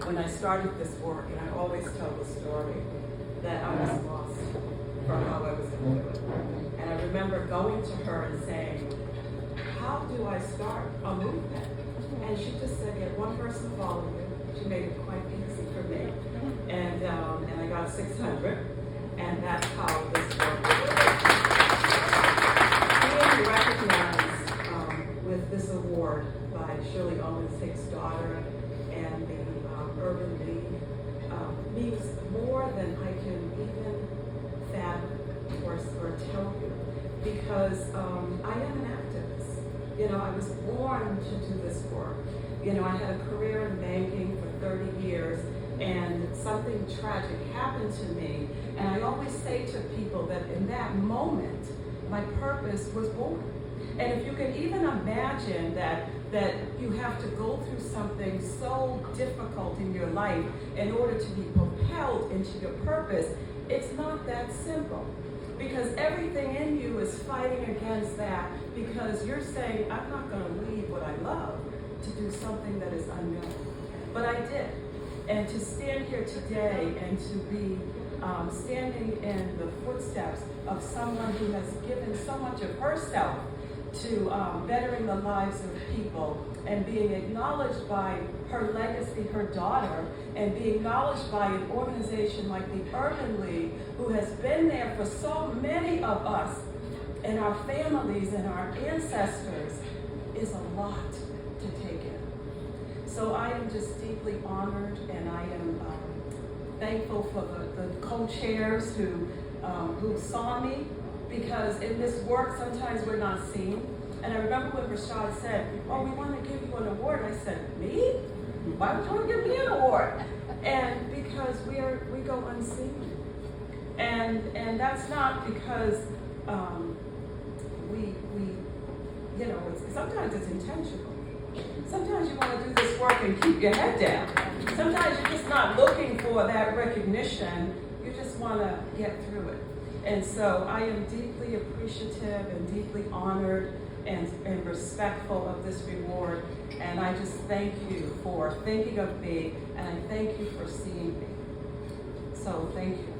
when I started this work, and I always tell the story, that I was lost from how I was going to do it. And I remember going to her and saying, how do I start a movement? And she just said, get one person to follow you. She made it quite easy for me. And I got 600, and that's how this worked. Being recognized with this award by Shirley Owens Hicks' daughter and the Urban League means more than I can even fathom or tell you, because I am an activist. You know, I was born to do this work. You know, I had a career in banking for 30 years, and something tragic happened to me. And I always say to people that in that moment, my purpose was born. And if you can even imagine that you have to go through something so difficult in your life in order to be propelled into your purpose, it's not that simple. Because everything in you is fighting against that, because you're saying, I'm not going to leave what I love to do something that is unknown. But I did. And to stand here today and to be standing in the footsteps of someone who has given so much of herself to bettering the lives of people and being acknowledged by her legacy, her daughter, and being acknowledged by an organization like the Urban League, who has been there for so many of us and our families and our ancestors, is a lot to take in. So I am just deeply honored, and I am thankful for the co-chairs who saw me, because in this work sometimes we're not seen. And I remember when Rashad said, oh, we want to give you an award. I said, me? Why would you want to give me an award? And because we go unseen. And that's not because sometimes it's intentional. Sometimes you want to do this work and keep your head down. Sometimes you're just not looking for that recognition. You just want to get through it. And so I am deeply appreciative and deeply honored and respectful of this reward. And I just thank you for thinking of me, and I thank you for seeing me. So thank you.